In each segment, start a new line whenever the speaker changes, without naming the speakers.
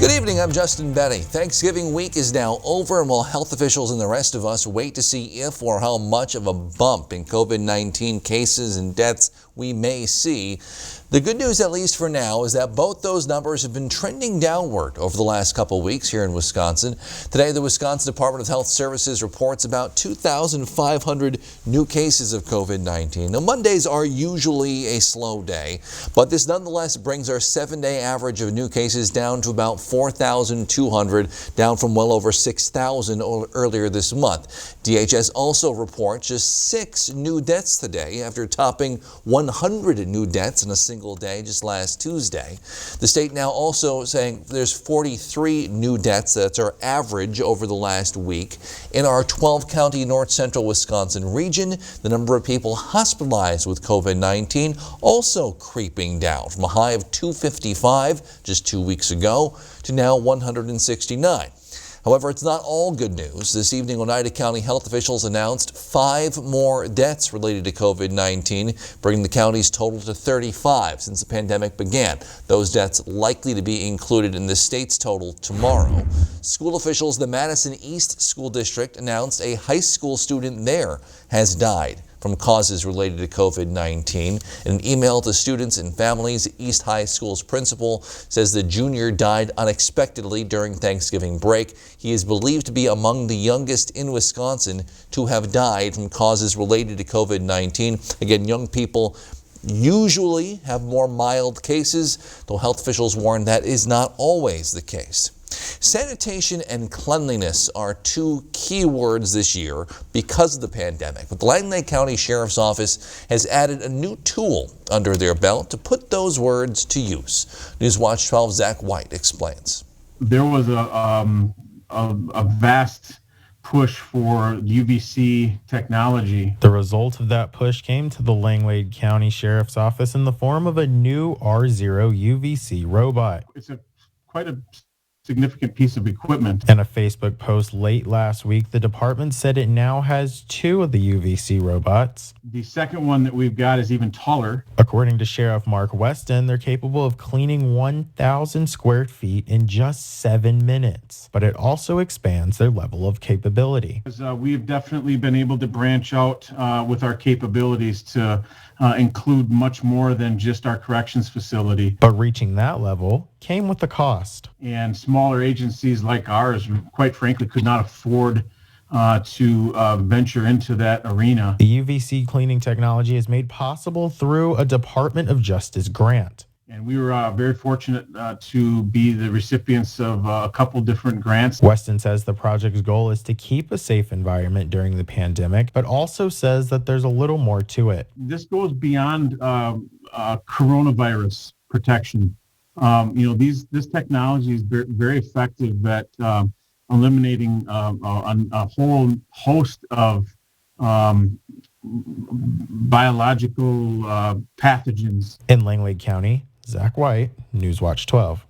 Good evening, I'm Justin Betty. Thanksgiving week is now over, and while health officials and the rest of us wait to see if or how much of a bump in COVID-19 cases and deaths we may see, the good news, at least for now, is that both those numbers have been trending downward over the last couple weeks here in Wisconsin. Today, the Wisconsin Department of Health Services reports about 2,500 new cases of COVID-19. Now, Mondays are usually a slow day, but this nonetheless brings our 7-day average of new cases down to about 4,200, down from well over 6,000 earlier this month. DHS also reports just 6 new deaths today after topping 100 new deaths in a single day just last Tuesday. The state now also saying there's 43 new deaths. That's our average over the last week. In our 12-county north central Wisconsin region, the number of people hospitalized with COVID-19 also creeping down from a high of 255 just 2 weeks ago to now 169. However, it's not all good news. This evening, Oneida County health officials announced 5 more deaths related to COVID-19, bringing the county's total to 35 since the pandemic began. Those deaths likely to be included in the state's total tomorrow. School officials in the Madison East School District announced a high school student there has died from causes related to COVID-19. In an email to students and families, East High School's principal says the junior died unexpectedly during Thanksgiving break. He is believed to be among the youngest in Wisconsin to have died from causes related to COVID-19. Again, young people usually have more mild cases, though health officials warn that is not always the case. Sanitation and cleanliness are 2 key words this year because of the pandemic. But the Langley County Sheriff's Office has added a new tool under their belt to put those words to use. Newswatch 12's Zach White explains.
There was a vast push for UVC technology.
The result of that push came to the Langley County Sheriff's Office in the form of a new R0 UVC robot.
It's quite a significant piece of equipment.
In a Facebook post late last week, the department said it now has 2 of the UVC robots.
The second one that we've got is even taller.
According to Sheriff Mark Weston, they're capable of cleaning 1,000 square feet in just 7 minutes, but it also expands their level of capability.
We've definitely been able to branch out with our capabilities to include much more than just our corrections facility.
But reaching that level came with a cost.
And smaller agencies like ours, quite frankly, could not afford to venture into that arena.
The UVC cleaning technology is made possible through a Department of Justice grant.
And we were very fortunate to be the recipients of a couple different grants.
Weston says the project's goal is to keep a safe environment during the pandemic, but also says that there's a little more to it.
This goes beyond coronavirus protection. This technology is very effective at eliminating a whole host of biological pathogens.
In Langley County, Zach White, Newswatch 12.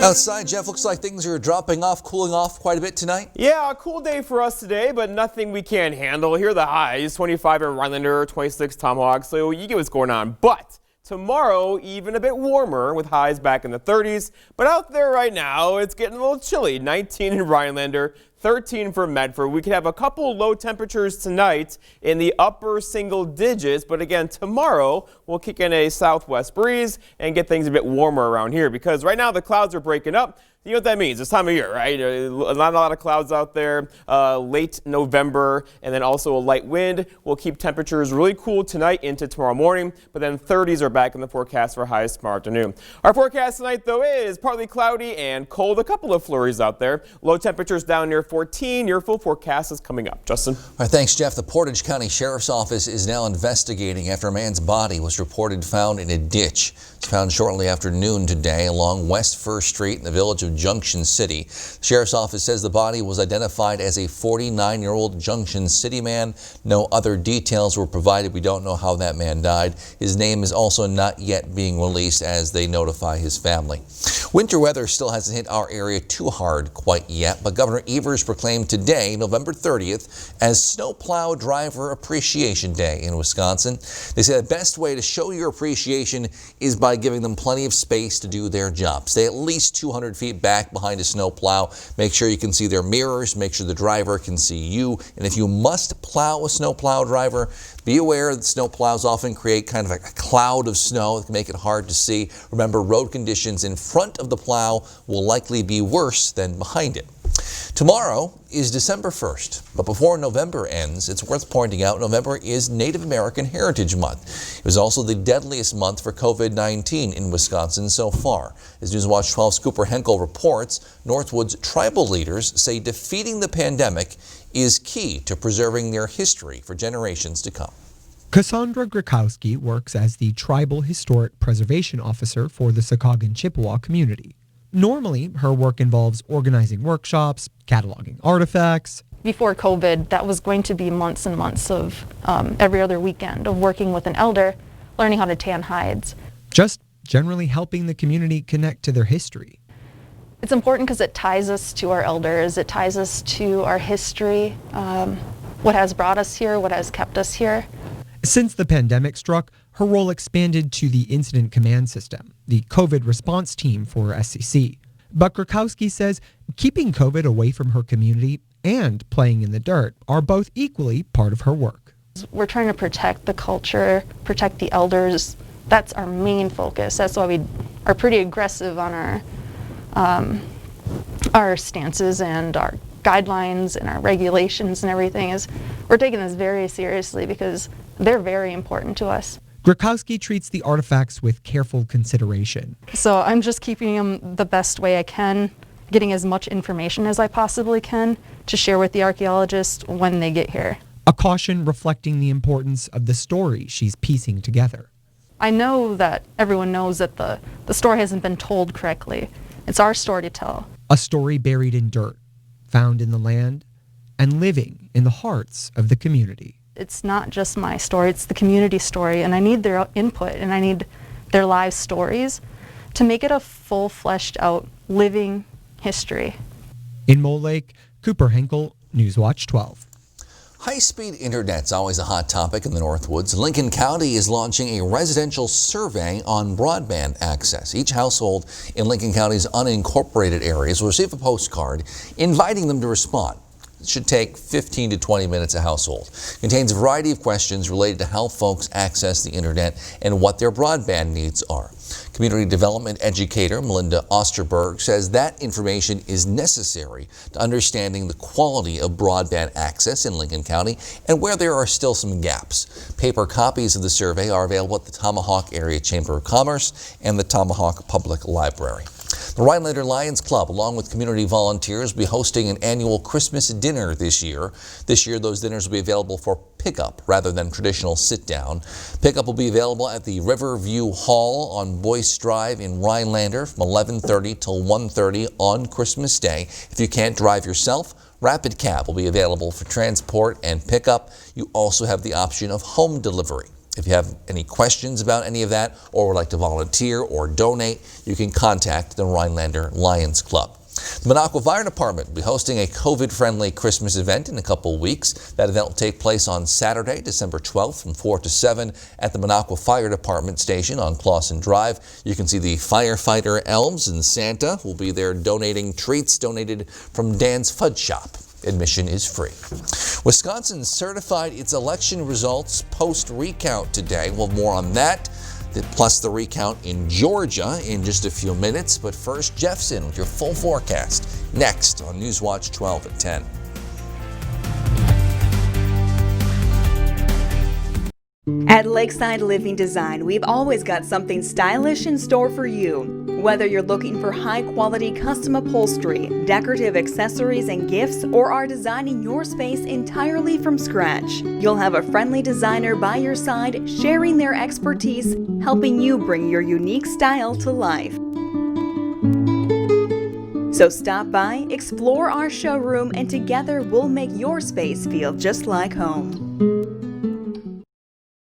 Outside, Jeff, looks like things are dropping off, cooling off quite a bit tonight.
Yeah, a cool day for us today, but nothing we can't handle. Here are the highs, 25 in Rhinelander, 26 Tomahawk, so you get what's going on. But tomorrow, even a bit warmer with highs back in the 30s. But out there right now, it's getting a little chilly. 19 in Rhinelander, 13 for Medford. We could have a couple low temperatures tonight in the upper single digits. But again, tomorrow we'll kick in a southwest breeze and get things a bit warmer around here because right now the clouds are breaking up. You know what that means? It's time of year, right? Not a lot of clouds out there, late November, and then also a light wind will keep temperatures really cool tonight into tomorrow morning, but then 30s are back in the forecast for highs tomorrow afternoon. Our forecast tonight, though, is partly cloudy and cold. A couple of flurries out there. Low temperatures down near 14. Your full forecast is coming up. Justin?
All right, thanks, Jeff. The Portage County Sheriff's Office is now investigating after a man's body was reported found in a ditch. It's found shortly after noon today along West 1st Street in the village of of Junction City. The sheriff's office says the body was identified as a 49-year-old Junction City man. No other details were provided. We don't know how that man died. His name is also not yet being released as they notify his family. Winter weather still hasn't hit our area too hard quite yet, but Governor Evers proclaimed today, November 30th, as Snowplow Driver Appreciation Day in Wisconsin. They say the best way to show your appreciation is by giving them plenty of space to do their job. Stay at least 200 feet back behind a snowplow. Make sure you can see their mirrors. Make sure the driver can see you. And if you must plow a snowplow driver, be aware that snowplows often create kind of a cloud of snow that can make it hard to see. Remember, road conditions in front of the plow will likely be worse than behind it. Tomorrow is December 1st, but before November ends, it's worth pointing out November is Native American Heritage Month. It was also the deadliest month for COVID-19 in Wisconsin so far. As Newswatch 12's Cooper Henkel reports, Northwood's tribal leaders say defeating the pandemic is key to preserving their history for generations to come.
Cassandra Grakowski works as the Tribal Historic Preservation Officer for the Secaucus Chippewa community. Normally, her work involves organizing workshops, cataloging artifacts.
Before COVID, that was going to be months and months of every other weekend of working with an elder, learning how to tan hides.
Just generally helping the community connect to their history.
It's important because it ties us to our elders, it ties us to our history, what has brought us here, what has kept us here.
Since the pandemic struck, her role expanded to the Incident Command System, the COVID response team for SCC. But Grakowski says keeping COVID away from her community and playing in the dirt are both equally part of her work.
We're trying to protect the culture, protect the elders. That's our main focus. That's why we are pretty aggressive on our stances and our guidelines and our regulations and everything. Is we're taking this very seriously because they're very important to us.
Grakowski treats the artifacts with careful consideration.
So I'm just keeping them the best way I can, getting as much information as I possibly can to share with the archaeologists when they get here.
A caution reflecting the importance of the story she's piecing together.
I know that everyone knows that the story hasn't been told correctly. It's our story to tell.
A story buried in dirt, found in the land, and living in the hearts of the community.
It's not just my story, it's the community story, and I need their input and I need their live stories to make it a full, fleshed out, living history.
In Mole Lake, Cooper Henkel, Newswatch 12.
High-speed internet's always a hot topic in the Northwoods. Lincoln County is launching a residential survey on broadband access. Each household in Lincoln County's unincorporated areas will receive a postcard inviting them to respond. It should take 15 to 20 minutes a household. It contains a variety of questions related to how folks access the internet and what their broadband needs are. Community development educator Melinda Osterberg says that information is necessary to understanding the quality of broadband access in Lincoln County and where there are still some gaps. Paper copies of the survey are available at the Tomahawk Area Chamber of Commerce and the Tomahawk Public Library. The Rhinelander Lions Club, along with community volunteers, will be hosting an annual Christmas dinner this year. This year, those dinners will be available for pickup rather than traditional sit-down. Pickup will be available at the Riverview Hall on Boyce Drive in Rhinelander from 11:30 till 1:30 on Christmas Day. If you can't drive yourself, Rapid Cab will be available for transport and pickup. You also have the option of home delivery. If you have any questions about any of that or would like to volunteer or donate, you can contact the Rhinelander Lions Club. The Minocqua Fire Department will be hosting a COVID-friendly Christmas event in a couple weeks. That event will take place on Saturday, December 12th from 4 to 7 at the Minocqua Fire Department station on Clawson Drive. You can see the firefighter elves and Santa who will be there donating treats donated from Dan's Fudge Shop. Admission is free. Wisconsin certified its election results post-recount today. We'll have more on that, plus the recount in Georgia in just a few minutes. But first, Jeff's in with your full forecast next on Newswatch 12 at 10.
At Lakeside Living Design, we've always got something stylish in store for you. Whether you're looking for high-quality custom upholstery, decorative accessories and gifts, or are designing your space entirely from scratch, you'll have a friendly designer by your side sharing their expertise, helping you bring your unique style to life. So stop by, explore our showroom, and together we'll make your space feel just like home.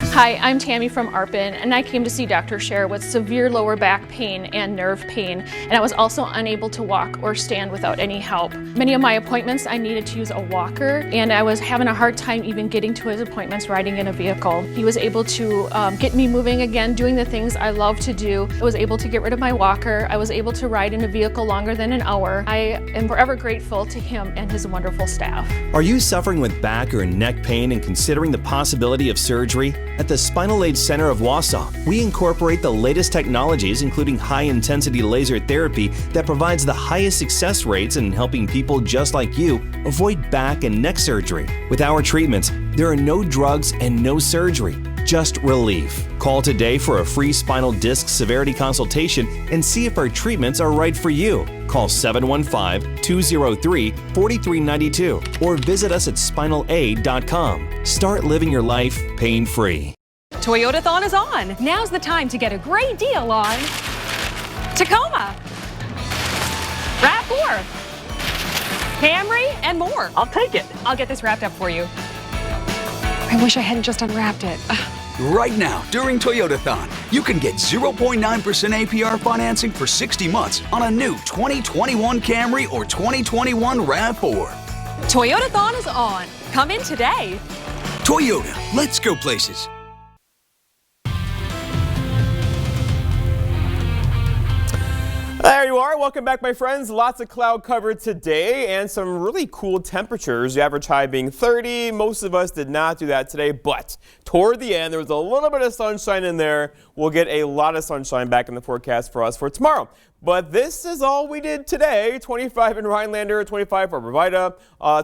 Hi, I'm Tammy from Arpin, and I came to see Dr. Scher with severe lower back pain and nerve pain, and I was also unable to walk or stand without any help. Many of my appointments I needed to use a walker, and I was having a hard time even getting to his appointments riding in a vehicle. He was able to get me moving again, doing the things I love to do. I was able to get rid of my walker. I was able to ride in a vehicle longer than an hour. I am forever grateful to him and his wonderful staff.
Are you suffering with back or neck pain and considering the possibility of surgery? At the Spinal Aid Center of Wausau, we incorporate the latest technologies, including high-intensity laser therapy that provides the highest success rates in helping people just like you avoid back and neck surgery. With our treatments, there are no drugs and no surgery, just relief. Call today for a free spinal disc severity consultation and see if our treatments are right for you. Call 715-203-4392 or visit us at spinalaid.com. Start living your life pain-free.
Toyotathon is on. Now's the time to get a great deal on Tacoma, RAV4, Camry, and more.
I'll take it.
I'll get this wrapped up for you. I wish I hadn't just unwrapped it.
Right now, during Toyotathon, you can get 0.9% APR financing for 60 months on a new 2021 Camry or 2021 RAV4.
Toyotathon is on. Come in today.
Toyota, let's go places.
There you are. Welcome back, my friends. Lots of cloud cover today and some really cool temperatures. The average high being 30. Most of us did not do that today, but toward the end, there was a little bit of sunshine in there. We'll get a lot of sunshine back in the forecast for us for tomorrow. But this is all we did today. 25 in Rhinelander, 25 for Arvida,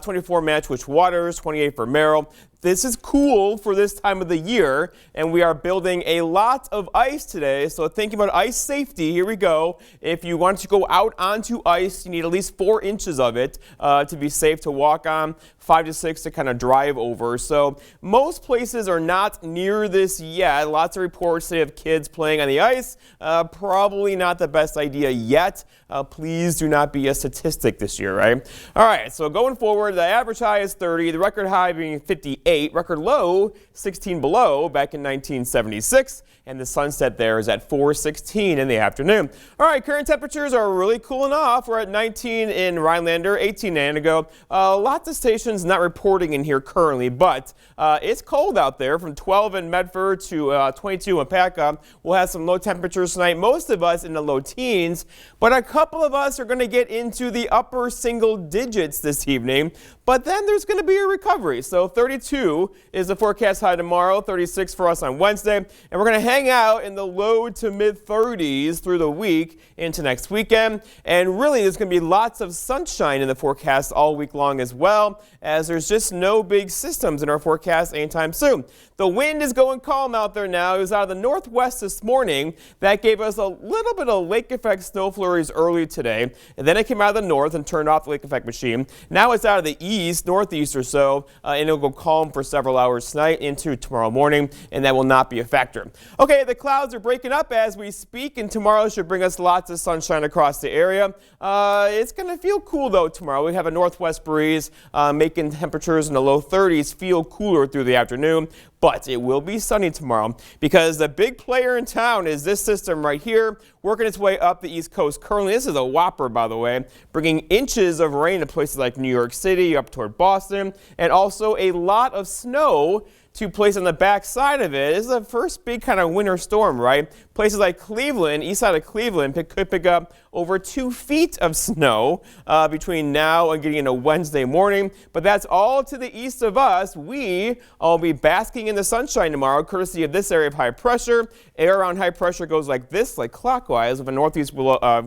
24 Matchwitch Waters, 28 for Merrill. This is cool for this time of the year, and we are building a lot of ice today. So thinking about ice safety, here we go. If you want to go out onto ice, you need at least 4 inches of it to be safe to walk on, 5 to 6 to kind of drive over. So most places are not near this yet. Lots of reports say of kids playing on the ice. Probably not the best idea yet. Please do not be a statistic this year, right? All right, so going forward, the average high is 30, the record high being 58, record low 16 below back in 1976, and the sunset there is at 4:16 in the afternoon. All right, current temperatures are really cooling off. We're at 19 in Rhinelander, 18 in Antigo. Lots of stations not reporting in here currently, but it's cold out there from 12 in Medford to 22 in Paca. We'll have some low temperatures tonight, most of us in the low teens, but a couple of us are going to get into the upper single digits this evening, but then there's going to be a recovery. So 32 is the forecast high tomorrow, 36 for us on Wednesday, and we're going to hang out in the low to mid 30s through the week into next weekend. And really, there's going to be lots of sunshine in the forecast all week long as well, as there's just no big systems in our forecast anytime soon. The wind is going calm out there now. It was out of the northwest this morning. That gave us a little bit of lake effect snow flurries early today, and then it came out of the north and turned off the lake effect machine. Now it's out of the east, northeast or so, and it'll go calm for several hours tonight into tomorrow morning, and that will not be a factor. Okay, the clouds are breaking up as we speak, and tomorrow should bring us lots of sunshine across the area. It's going to feel cool though tomorrow. We have a northwest breeze making temperatures in the low 30s feel cooler through the afternoon. But it will be sunny tomorrow because the big player in town is this system right here, working its way up the East Coast. Currently, this is a whopper, by the way, bringing inches of rain to places like New York City, up toward Boston, and also a lot of snow to place on the back side of it. This is the first big kind of winter storm, right? Places like Cleveland, east side of Cleveland, could pick up over 2 feet of snow between now and getting into Wednesday morning. But that's all to the east of us. We will be basking in the sunshine tomorrow, courtesy of this area of high pressure. Air around high pressure goes like this, like clockwise, with a northeast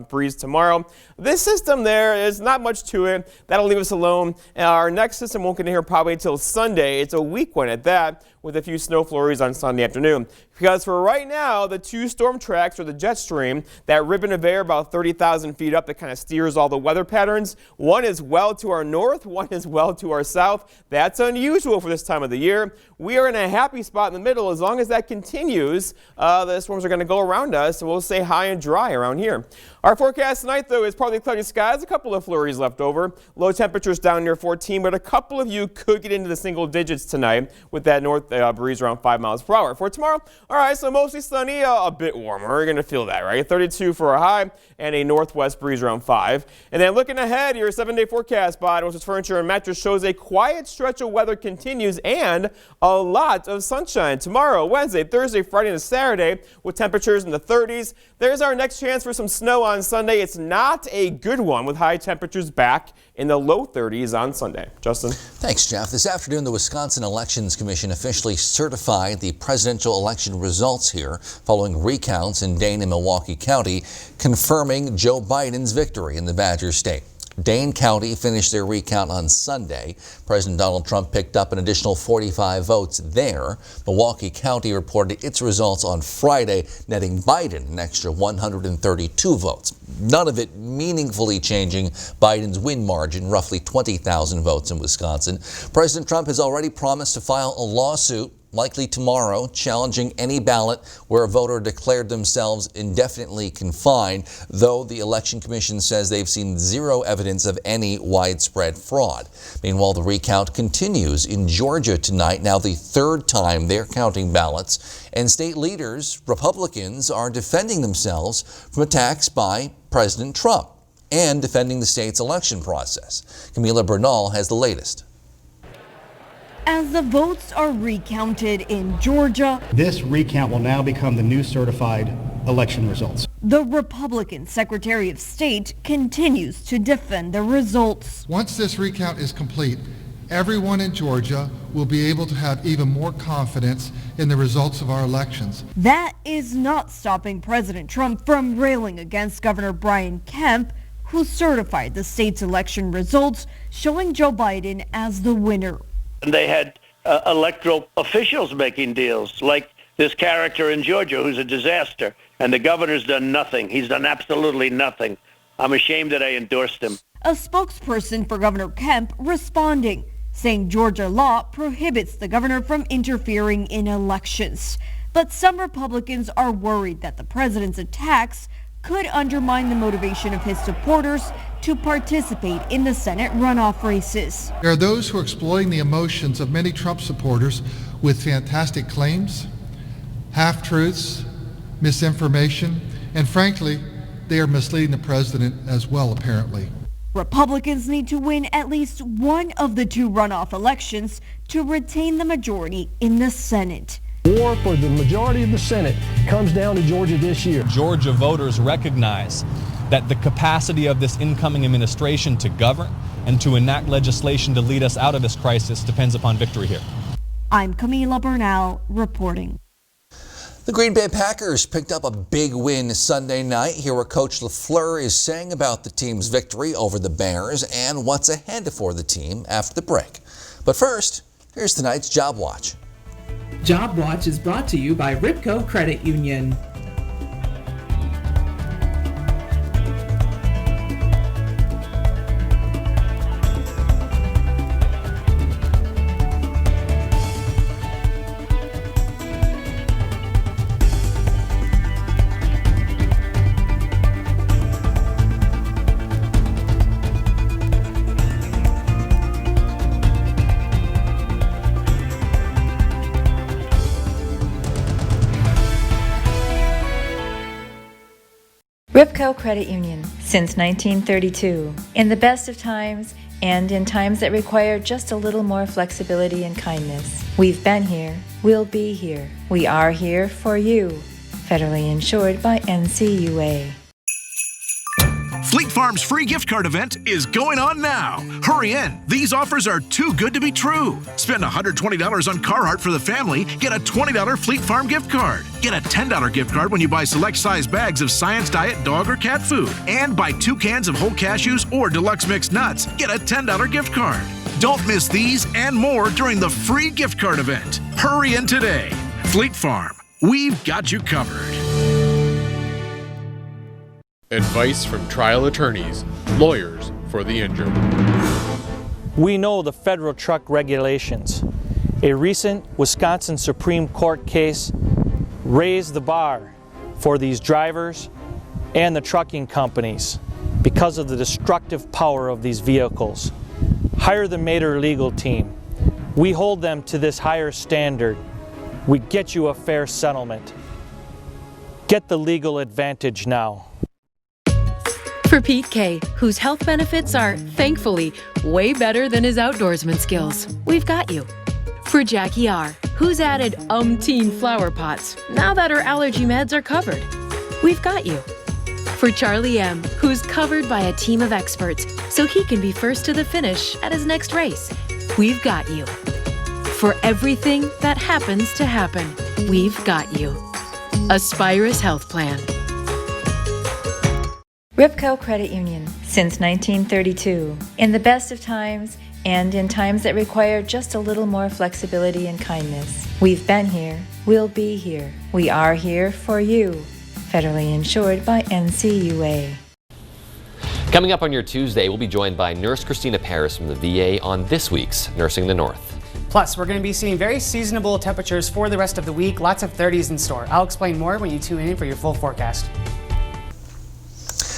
breeze tomorrow. This system there is not much to it. That'll leave us alone. And our next system won't get in here probably until Sunday. It's a weak one at that, with a few snow flurries on Sunday afternoon. Because for right now, the two storm tracks, or the jet stream, that ribbon of air about 30,000 feet up that kind of steers all the weather patterns, one is well to our north, one is well to our south. That's unusual for this time of the year. We are in a happy spot in the middle. As long as that continues, the storms are going to go around us, and we'll stay high and dry around here. Our forecast tonight, though, is partly cloudy skies, a couple of flurries left over. Low temperatures down near 14, but a couple of you could get into the single digits tonight with that north breeze around 5 miles per hour. For tomorrow, all right, so mostly sunny, a bit warmer. You're going to feel that, right? 32 for a high and a northwest breeze around 5. And then looking ahead, your 7-day forecast by Northwest Furniture and Mattress shows a quiet stretch of weather continues and a lot of sunshine tomorrow, Wednesday, Thursday, Friday, and Saturday with temperatures in the 30s. There's our next chance for some snow on Sunday. It's not a good one with high temperatures back in the low 30s on Sunday. Justin?
Thanks, Jeff. This afternoon, the Wisconsin Elections Commission officially certified the presidential election results here following recounts in Dane and Milwaukee County, confirming Joe Biden's victory in the Badger State. Dane County finished their recount on Sunday. President Donald Trump picked up an additional 45 votes there. Milwaukee County reported its results on Friday, netting Biden an extra 132 votes. None of it meaningfully changing Biden's win margin, roughly 20,000 votes in Wisconsin. President Trump has already promised to file a lawsuit, likely tomorrow, challenging any ballot where a voter declared themselves indefinitely confined, though the Election Commission says they've seen zero evidence of any widespread fraud. Meanwhile, the recount continues in Georgia tonight, now the third time they're counting ballots, and state leaders, Republicans, are defending themselves from attacks by President Trump and defending the state's election process. Camila Bernal has the latest.
As the votes are recounted in Georgia,
this recount will now become the new certified election results.
The Republican Secretary of State continues to defend the results.
Once this recount is complete, everyone in Georgia will be able to have even more confidence in the results of our elections.
That is not stopping President Trump from railing against Governor Brian Kemp, who certified the state's election results, showing Joe Biden as the winner.
And they had electoral officials making deals, like this character in Georgia who's a disaster. And the governor's done nothing. He's done absolutely nothing. I'm ashamed that I endorsed him.
A spokesperson for Governor Kemp responding, saying Georgia law prohibits the governor from interfering in elections. But some Republicans are worried that the president's attacks could undermine the motivation of his supporters to participate in the Senate runoff races.
There are those who are exploiting the emotions of many Trump supporters with fantastic claims, half-truths, misinformation, and frankly, they are misleading the president as well, apparently.
Republicans need to win at least one of the two runoff elections to retain the majority in the Senate.
War for the majority of the Senate comes down to Georgia this year.
Georgia voters recognize that the capacity of this incoming administration to govern and to enact legislation to lead us out of this crisis depends upon victory here.
I'm Camila Bernal reporting.
The Green Bay Packers picked up a big win Sunday night. Here what Coach LaFleur is saying about the team's victory over the Bears and what's ahead for the team after the break. But first, here's tonight's Job Watch.
Job Watch is brought to you by Ripco Credit Union.
Ripco Credit Union, since 1932. In the best of times and in times that require just a little more flexibility and kindness. We've been here, we'll be here. We are here for you. Federally insured by NCUA.
Fleet Farm's free gift card event is going on now. Hurry in. These offers are too good to be true. Spend $120 on Carhartt for the family. Get a $20 Fleet Farm gift card. Get a $10 gift card when you buy select size bags of Science Diet dog or cat food. And buy 2 cans of whole cashews or deluxe mixed nuts. Get a $10 gift card. Don't miss these and more during the free gift card event. Hurry in today. Fleet Farm. we've got you covered.
Advice from trial attorneys, lawyers for the injured.
We know the federal truck regulations. A recent Wisconsin Supreme Court case raised the bar for these drivers and the trucking companies because of the destructive power of these vehicles. Hire the Mater legal team. We hold them to this higher standard. We get you a fair settlement. Get the legal advantage now.
For Pete K, whose health benefits are, thankfully, way better than his outdoorsman skills, we've got you. For Jackie R, who's added umpteen flower pots now that her allergy meds are covered, we've got you. For Charlie M, who's covered by a team of experts so he can be first to the finish at his next race, we've got you. For everything that happens to happen, we've got you. Aspirus Health Plan.
Ripco Credit Union, since 1932. In the best of times and in times that require just a little more flexibility and kindness. We've been here, we'll be here. We are here for you. Federally insured by NCUA.
Coming up on your Tuesday, we'll be joined by Nurse Christina Paris from the VA on this week's Nursing the North.
Plus, we're going to be seeing very seasonable temperatures for the rest of the week. Lots of 30s in store. I'll explain more when you tune in for your full forecast.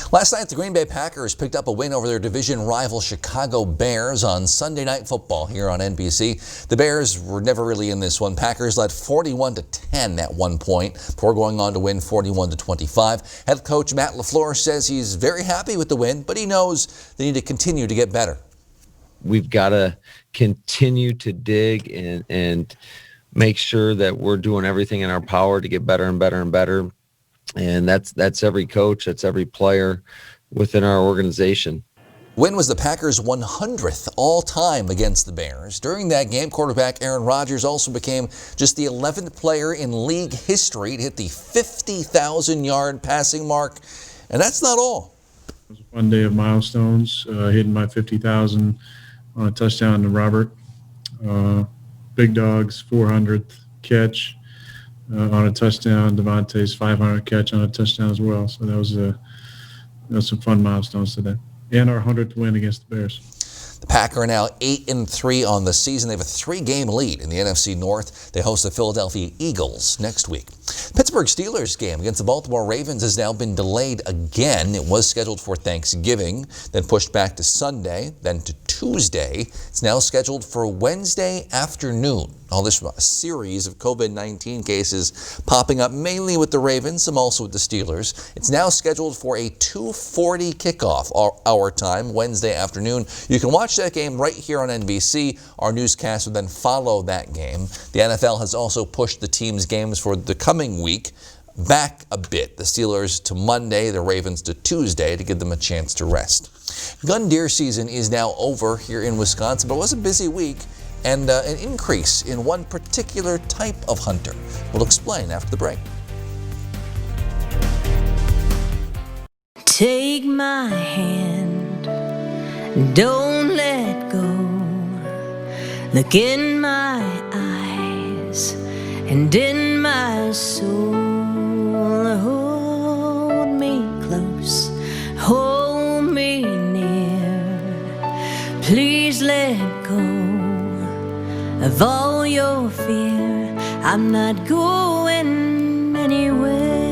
Last night, the Green Bay Packers picked up a win over their division rival Chicago Bears on Sunday Night Football here on NBC. The Bears were never really in this one. Packers led 41-10 at one point before going on to win 41-25. Head coach Matt LaFleur says he's very happy with the win, but he knows they need to continue to get better.
We've got to continue to dig and make sure that we're doing everything in our power to get better and better and better. And that's every coach, that's every player within our organization.
Win was the Packers' 100th all-time against the Bears. During that game, quarterback Aaron Rodgers also became just the 11th player in league history to hit the 50,000-yard passing mark. And that's not all.
It was a fun day of milestones, hitting my 50,000 on a touchdown to Robert. Big Dog's 400th catch. On a touchdown, Devontae's 500 catch on a touchdown as well. So that was some fun milestones today. And our 100th win against the Bears.
The Packers are now 8-3 on the season. They have a 3-game lead in the NFC North. They host the Philadelphia Eagles next week. Pittsburgh Steelers game against the Baltimore Ravens has now been delayed again. It was scheduled for Thanksgiving, then pushed back to Sunday, then to Tuesday. It's now scheduled for Wednesday afternoon. All this from a series of COVID-19 cases popping up mainly with the Ravens, some also with the Steelers. It's now scheduled for a 2:40 kickoff our time, Wednesday afternoon. You can watch that game right here on NBC. Our newscast will then follow that game. The NFL has also pushed the team's games for the coming week back a bit. The Steelers to Monday, the Ravens to Tuesday to give them a chance to rest. Gun deer season is now over here in Wisconsin, but it was a busy week and an increase in one particular type of hunter. We'll explain after the break.
Take my hand, don't let go. Look in my eyes and in my soul. Hold me close, hold me near. Please let go of all your fear. I'm not going anywhere.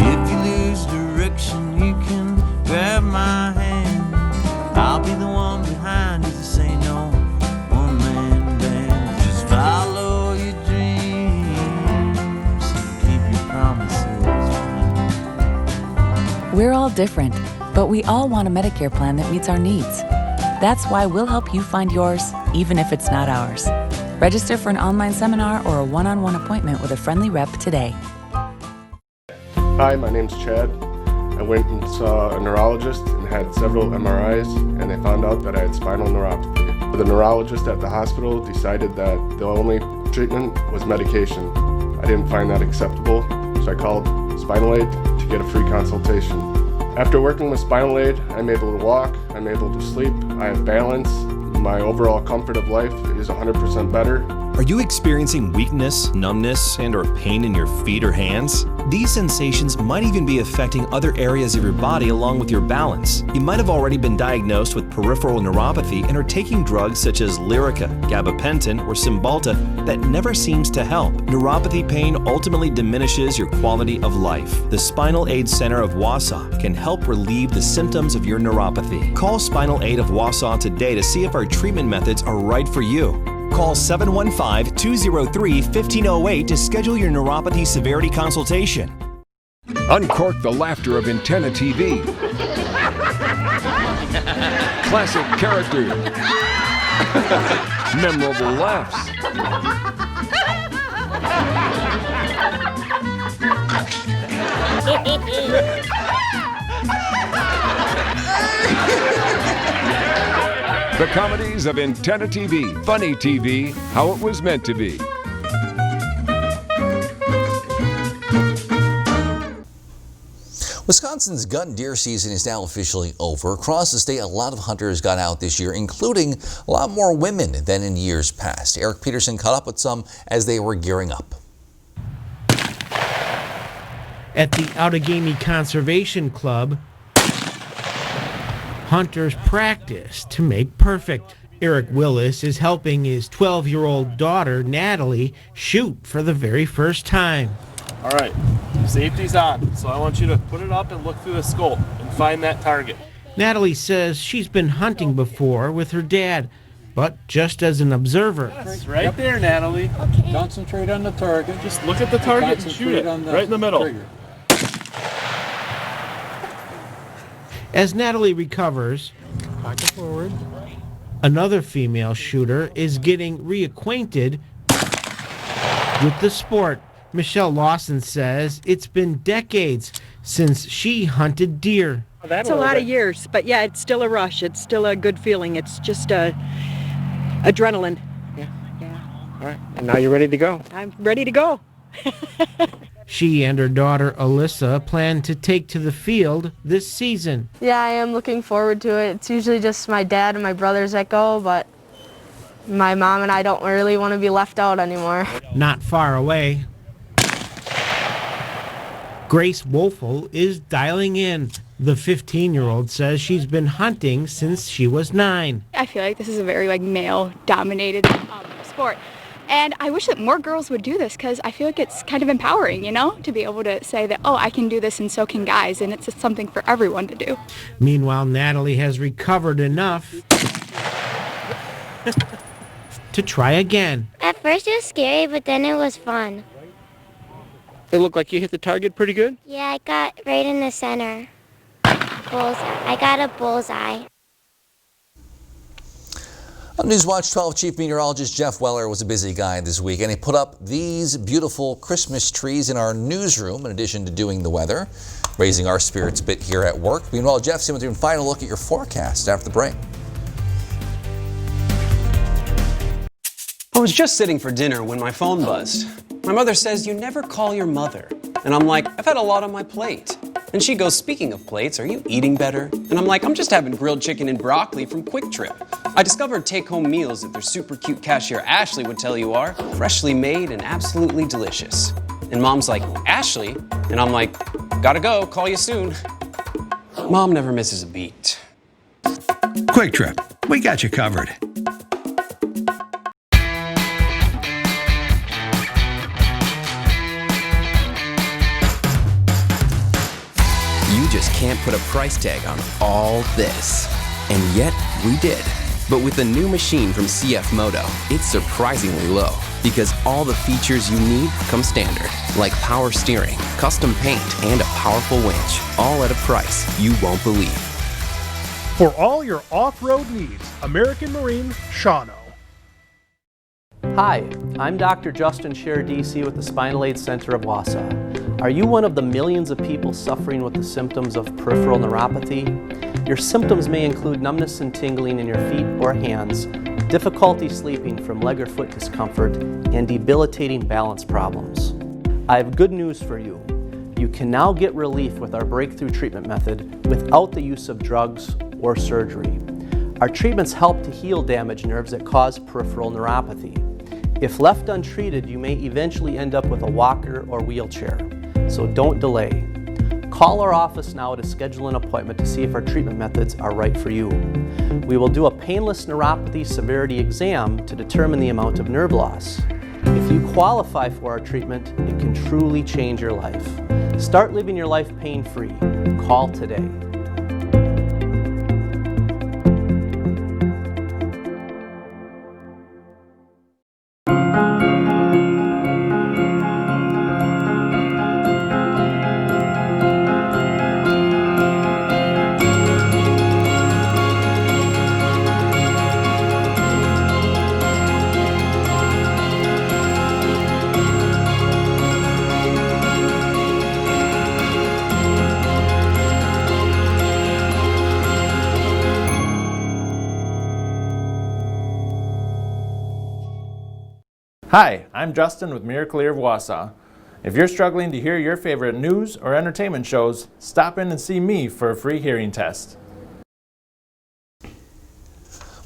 If you lose direction, you can grab my hand. I'll be the one behind you to say no. One man band. Just follow your dreams and keep your promises.
We're all different, but we all want a Medicare plan that meets our needs. That's why we'll help you find yours, even if it's not ours. Register for an online seminar or a one-on-one appointment with a friendly rep today.
Hi, my name's Chad. I went and saw a neurologist and had several MRIs, and they found out that I had spinal neuropathy. The neurologist at the hospital decided that the only treatment was medication. I didn't find that acceptable, so I called Spinal Aid to get a free consultation. After working with Spinal Aid, I'm able to walk, I'm able to sleep, I have balance, my overall comfort of life is 100% better.
Are you experiencing weakness, numbness, and or pain in your feet or hands? These sensations might even be affecting other areas of your body along with your balance. You might have already been diagnosed with peripheral neuropathy and are taking drugs such as Lyrica, gabapentin, or Cymbalta that never seems to help. Neuropathy pain ultimately diminishes your quality of life. The Spinal Aid Center of Wausau can help relieve the symptoms of your neuropathy. Call Spinal Aid of Wausau today to see if our treatment methods are right for you. Call 715-203-1508 to schedule your neuropathy severity consultation.
Uncork the laughter of antenna TV. Classic characters. Memorable laughs. The comedies of Antenna TV, Funny TV, How It Was Meant to Be.
Wisconsin's gun deer season is now officially over. Across the state, a lot of hunters got out this year, including a lot more women than in years past. Eric Peterson caught up with some as they were gearing up.
At the Outagamie Conservation Club, hunters practice to make perfect. Eric Willis is helping his 12-year-old daughter, Natalie, shoot for the very first time.
All right, safety's on, so I want you to put it up and look through the scope and find that target.
Natalie says she's been hunting before with her dad, but just as an observer.
It's right there, Natalie.
Okay. Concentrate on the target.
Just look at the target and shoot it right in the middle.
Trigger.
As Natalie recovers,
pocket forward,
another female shooter is getting reacquainted with the sport. Michelle Lawson says it's been decades since she hunted deer.
It's a lot of years, but yeah, it's still a rush. It's still a good feeling. It's just adrenaline.
Yeah. All right, and now you're ready to go.
I'm ready to go.
She and her daughter Alyssa plan to take to the field this season.
Yeah, I am looking forward to it. It's usually just my dad and my brothers that go, but my mom and I don't really want to be left out anymore.
Not far away, Grace Wolfel is dialing in. The 15-year-old says she's been hunting since she was 9.
I feel like this is a very male-dominated sport. And I wish that more girls would do this because I feel like it's kind of empowering, to be able to say that, oh, I can do this and so can guys, and it's just something for everyone to do.
Meanwhile, Natalie has recovered enough to try again.
At first it was scary, but then it was fun.
It looked like you hit the target pretty good?
Yeah, I got right in the center. Bullseye. I got a bullseye.
On Newswatch 12, Chief Meteorologist Jeff Weller was a busy guy this week, and he put up these beautiful Christmas trees in our newsroom in addition to doing the weather, raising our spirits a bit here at work. Meanwhile, Jeff's going to do a final look at your forecast after the break.
I was just sitting for dinner when my phone buzzed. My mother says, "You never call your mother." And I'm like, "I've had a lot on my plate." And she goes, "Speaking of plates, are you eating better?" And I'm like, "I'm just having grilled chicken and broccoli from Quick Trip." I discovered take-home meals that their super cute cashier Ashley would tell you are freshly made and absolutely delicious. And Mom's like, "Ashley?" And I'm like, "Gotta go, call you soon." Mom never misses a beat.
Quick Trip, we got you covered.
You just can't put a price tag on all this. And yet, we did. But with the new machine from CF Moto, it's surprisingly low because all the features you need come standard, like power steering, custom paint, and a powerful winch, all at a price you won't believe.
For all your off-road needs, American Marine, Shawano.
Hi, I'm Dr. Justin Scherer, DC with the Spinal Aid Center of Wausau. Are you one of the millions of people suffering with the symptoms of peripheral neuropathy? Your symptoms may include numbness and tingling in your feet or hands, difficulty sleeping from leg or foot discomfort, and debilitating balance problems. I have good news for you. You can now get relief with our breakthrough treatment method without the use of drugs or surgery. Our treatments help to heal damaged nerves that cause peripheral neuropathy. If left untreated, you may eventually end up with a walker or wheelchair, so don't delay. Call our office now to schedule an appointment to see if our treatment methods are right for you. We will do a painless neuropathy severity exam to determine the amount of nerve loss. If you qualify for our treatment, it can truly change your life. Start living your life pain-free. Call today.
Hi, I'm Justin with Miracle of Wausau. If you're struggling to hear your favorite news or entertainment shows, stop in and see me for a free hearing test.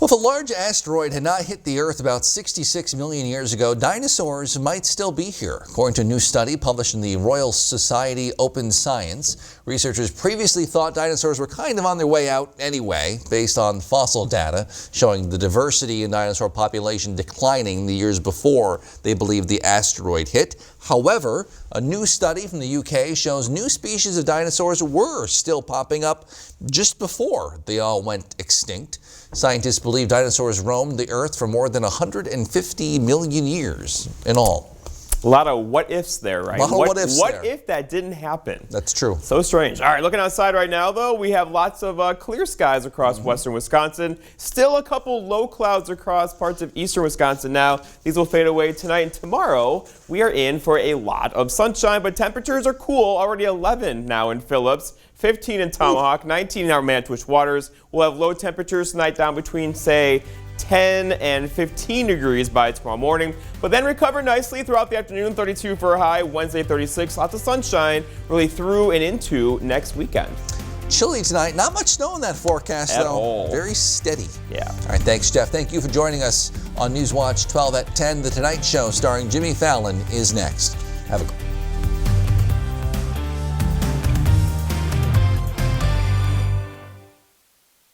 Well, if a large asteroid had not hit the Earth about 66 million years ago, dinosaurs might still be here. According to a new study published in the Royal Society Open Science, researchers previously thought dinosaurs were kind of on their way out anyway, based on fossil data showing the diversity in dinosaur population declining the years before they believed the asteroid hit. However, a new study from the UK shows new species of dinosaurs were still popping up just before they all went extinct. Scientists believe dinosaurs roamed the Earth for more than 150 million years in all.
A lot of what ifs there, right?
A lot of what ifs
What
there.
if that didn't happen?
That's true.
So strange. All right, looking outside right now, though, we have lots of clear skies across western Wisconsin. Still a couple low clouds across parts of eastern Wisconsin now. These will fade away tonight and tomorrow. We are in for a lot of sunshine, but temperatures are cool. Already 11 now in Phillips, 15 in Tomahawk, 19 in our Manitowish waters. We'll have low temperatures tonight down between, say, 10 and 15 degrees by tomorrow morning, but then recover nicely throughout the afternoon. 32 for a high, Wednesday 36, lots of sunshine really through and into next weekend.
Chilly tonight, not much snow in that forecast
At
though.
all.
Very steady.
Yeah.
All right, thanks Jeff. Thank you for joining us on Newswatch 12 at 10. The Tonight Show starring Jimmy Fallon is next. Have a